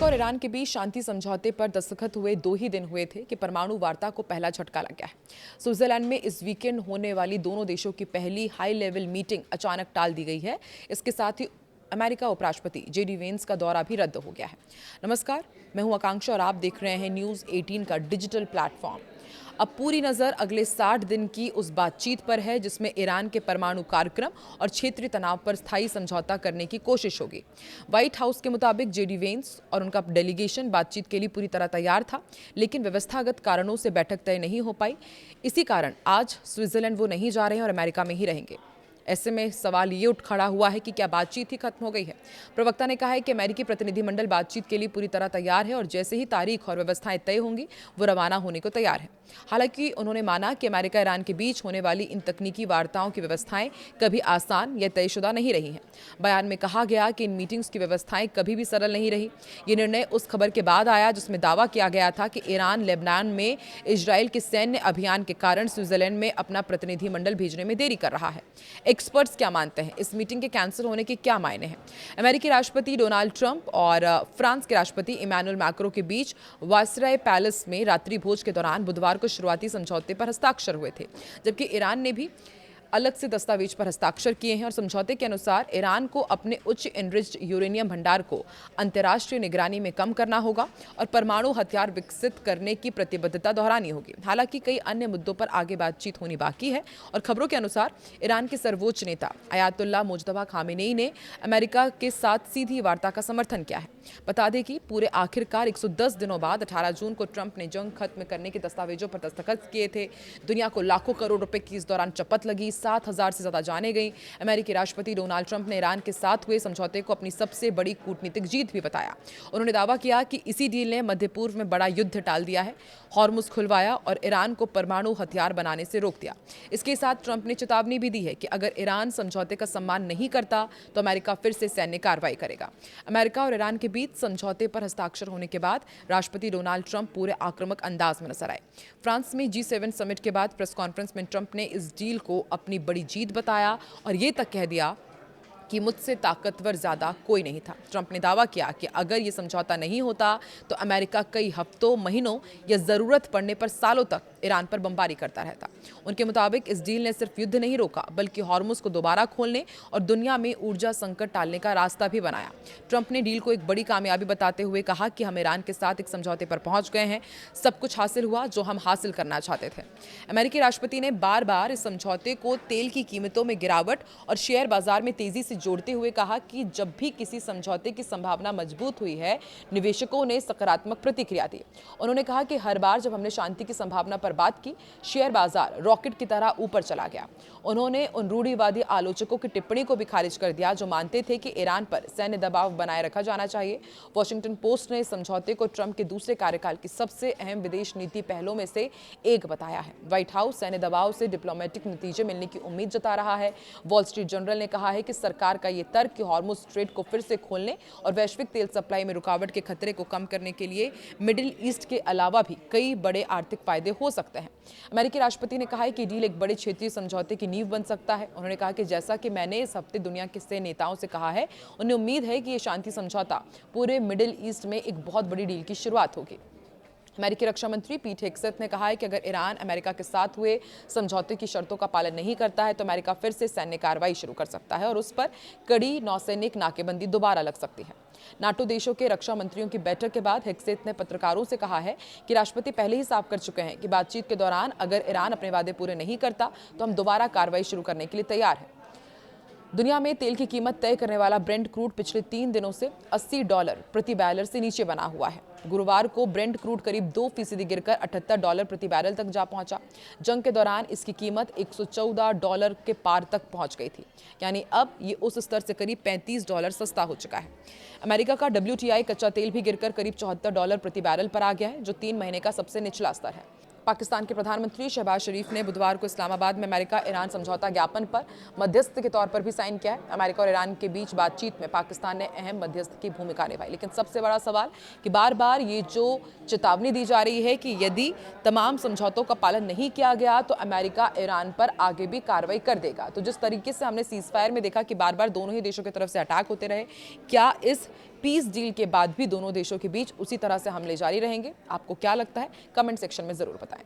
और ईरान के बीच शांति समझौते पर दस्तखत हुए 2 ही दिन हुए थे कि परमाणु वार्ता को पहला झटका लग गया है। स्विट्जरलैंड में इस वीकेंड होने वाली दोनों देशों की पहली हाई लेवल मीटिंग अचानक टाल दी गई है। इसके साथ ही अमेरिका उपराष्ट्रपति जेडी वेंस का दौरा भी रद्द हो गया है। नमस्कार, मैं हूं आकांक्षा और आप देख रहे हैं न्यूज़ 18 का डिजिटल प्लेटफॉर्म। अब पूरी नज़र अगले 60 दिन की उस बातचीत पर है जिसमें ईरान के परमाणु कार्यक्रम और क्षेत्रीय तनाव पर स्थायी समझौता करने की कोशिश होगी। व्हाइट हाउस के मुताबिक जेडी वेंस और उनका डेलीगेशन बातचीत के लिए पूरी तरह तैयार था, लेकिन व्यवस्थागत कारणों से बैठक तय नहीं हो पाई। इसी कारण आज स्विट्जरलैंड वो नहीं जा रहे हैं और अमेरिका में ही रहेंगे। ऐसे में सवाल ये उठ खड़ा हुआ है कि क्या बातचीत ही खत्म हो गई है। प्रवक्ता ने कहा है कि अमेरिकी प्रतिनिधिमंडल बातचीत के लिए पूरी तरह तैयार है और जैसे ही तारीख और व्यवस्थाएं तय होंगी वो रवाना होने को तैयार है। हालांकि उन्होंने माना कि अमेरिका ईरान के बीच होने वाली इन तकनीकी वार्ताओं की व्यवस्थाएं कभी आसान या तयशुदा नहीं रही हैं। बयान में कहा गया कि इन मीटिंग्स की व्यवस्थाएं कभी भी सरल नहीं रही। ये निर्णय उस खबर के बाद आया जिसमें दावा किया गया था कि ईरान लेबनान में इजराइल के सैन्य अभियान के कारण स्विट्जरलैंड में अपना प्रतिनिधिमंडल भेजने में देरी कर रहा है। एक्सपर्ट्स क्या मानते हैं, इस मीटिंग के कैंसिल होने के क्या मायने हैं? अमेरिकी राष्ट्रपति डोनाल्ड ट्रंप और फ्रांस के राष्ट्रपति इमैनुअल मैक्रों के बीच वायसराय पैलेस में रात्रि भोज के दौरान बुधवार को शुरुआती समझौते पर हस्ताक्षर हुए थे, जबकि ईरान ने भी अलग से दस्तावेज पर हस्ताक्षर किए हैं और समझौते के अनुसार ईरान को अपने उच्च एनरिच्ड यूरेनियम भंडार को अंतर्राष्ट्रीय निगरानी में कम करना होगा और परमाणु हथियार विकसित करने की प्रतिबद्धता दोहरानी होगी। हालांकि कई अन्य मुद्दों पर आगे बातचीत होनी बाकी है और खबरों के अनुसार ईरान के सर्वोच्च नेता अयातुल्ला मुज्तबा खामेनेई ने अमेरिका के साथ सीधी वार्ता का समर्थन किया है। बता दें कि पूरे आखिरकार 110 दिनों बाद 18 जून को ट्रंप ने जंग खत्म करने के दस्तावेजों पर दस्तखत किए थे। दुनिया को लाखों करोड़ रुपए की इस दौरान चपत लगी, 7,000 से ज्यादा जाने गई। अमेरिकी राष्ट्रपति डोनाल्ड ट्रंप ने ईरान के साथ हुए समझौते को अपनी सबसे बड़ी कूटनीतिक जीत भी बताया। उन्होंने दावा किया कि इसी डील ने मध्य पूर्व में बड़ा युद्ध टाल दिया है, हॉर्मुज खुलवाया और ईरान को परमाणु हथियार बनाने से रोक दिया। इसके साथ ट्रंप ने चेतावनी भी दी है कि अगर ईरान समझौते का सम्मान नहीं करता तो अमेरिका फिर से सैन्य कार्रवाई करेगा। अमेरिका और ईरान के बीच समझौते पर हस्ताक्षर होने के बाद राष्ट्रपति डोनाल्ड ट्रंप पूरे आक्रामक अंदाज में नजर आए। फ्रांस में G7 समिट के बाद प्रेस कॉन्फ्रेंस में ट्रंप ने इस डील को अपनी बड़ी जीत बताया और ये तक कह दिया कि मुझसे ताकतवर ज्यादा कोई नहीं था। ट्रंप ने दावा किया कि अगर ये समझौता नहीं होता तो अमेरिका कई हफ्तों, महीनों या जरूरत पड़ने पर सालों तक ईरान पर बमबारी करता रहता। उनके मुताबिक इस डील ने सिर्फ युद्ध नहीं रोका बल्कि हॉर्मुज को दोबारा खोलने और दुनिया में ऊर्जा संकट टालने का रास्ता भी बनाया। ट्रंप ने डील को एक बड़ी कामयाबी बताते हुए कहा कि हम ईरान के साथ एक समझौते पर पहुंच गए हैं, सब कुछ हासिल हुआ जो हम हासिल करना चाहते थे। अमेरिकी राष्ट्रपति ने बार बार इस समझौते को तेल की कीमतों में गिरावट और शेयर बाजार में तेजी से जोड़ते हुए कहा कि जब भी किसी समझौते की संभावना मजबूत हुई है, निवेशकों ने सकारात्मक प्रतिक्रिया दी। उन्होंने कहा कि हर बार जब हमने शांति की संभावना पर बात की, शेयर बाजार रॉकेट की तरह ऊपर चला गया। उन्होंने उन रूढ़िवादी आलोचकों की टिप्पणी को भी खारिज कर दिया जो मानते थे कि ईरान पर सैन्य दबाव बनाए रखा जाना चाहिए। वॉशिंगटन पोस्ट ने समझौते को ट्रंप के दूसरे कार्यकाल की सबसे अहम विदेश नीति पहलों में से एक बताया है। व्हाइट हाउस सैन्य दबाव से डिप्लोमेटिक नतीजे मिलने की उम्मीद जता रहा है। वॉल स्ट्रीट जर्नल ने कहा है कि सरकार का ये तर्क कि हॉर्मुज स्ट्रेट को फिर से खोलने और वैश्विक तेल सप्लाई में रुकावट के खतरे को कम करने के लिए मिडिल ईस्ट के अलावा भी कई बड़े आर्थिक फायदे हो सकते हैं। अमेरिकी राष्ट्रपति ने कहा है कि डील एक बड़े क्षेत्रीय समझौते की नींव बन सकता है। उन्होंने कहा कि जैसा कि मैंने इस हफ्ते दुनिया के नेताओं से कहा है, उन्हें उम्मीद है कि ये शांति समझौता पूरे मिडिल ईस्ट में एक बहुत बड़ी डील की शुरुआत होगी। अमेरिकी रक्षा मंत्री पीट हेग्सेथ ने कहा है कि अगर ईरान अमेरिका के साथ हुए समझौते की शर्तों का पालन नहीं करता है तो अमेरिका फिर से सैन्य कार्रवाई शुरू कर सकता है और उस पर कड़ी नौसैनिक नाकेबंदी दोबारा लग सकती है। नाटो देशों के रक्षा मंत्रियों की बैठक के बाद हेग्सेथ ने पत्रकारों से कहा है कि राष्ट्रपति पहले ही साफ कर चुके हैं कि बातचीत के दौरान अगर ईरान अपने वादे पूरे नहीं करता तो हम दोबारा कार्रवाई शुरू करने के लिए तैयार हैं। दुनिया में तेल की कीमत तय करने वाला ब्रेंट क्रूड पिछले 3 दिनों से $80 प्रति बैरल से नीचे बना हुआ है। गुरुवार को ब्रेंट क्रूड करीब 2% गिरकर $78 प्रति बैरल तक जा पहुंचा। जंग के दौरान इसकी कीमत $114 के पार तक पहुंच गई थी, यानी अब ये उस स्तर से करीब $35 सस्ता हो चुका है। अमेरिका का WTI कच्चा तेल भी गिरकर करीब $74 प्रति बैरल पर आ गया है, जो 3 महीने का सबसे निचला स्तर है। पाकिस्तान के प्रधानमंत्री शहबाज शरीफ ने बुधवार को इस्लामाबाद में अमेरिका ईरान समझौता ज्ञापन पर मध्यस्थ के तौर पर भी साइन किया है। अमेरिका और ईरान के बीच बातचीत में पाकिस्तान ने अहम मध्यस्थ की भूमिका निभाई, लेकिन सबसे बड़ा सवाल कि बार बार ये जो चेतावनी दी जा रही है कि यदि तमाम समझौतों का पालन नहीं किया गया तो अमेरिका ईरान पर आगे भी कार्रवाई कर देगा। तो जिस तरीके से हमने सीज फायर में देखा कि बार बार दोनों ही देशों की तरफ से अटैक होते रहे, क्या इस पीस डील के बाद भी दोनों देशों के बीच उसी तरह से हमले जारी रहेंगे? आपको क्या लगता है? कमेंट सेक्शन में ज़रूर बताएं।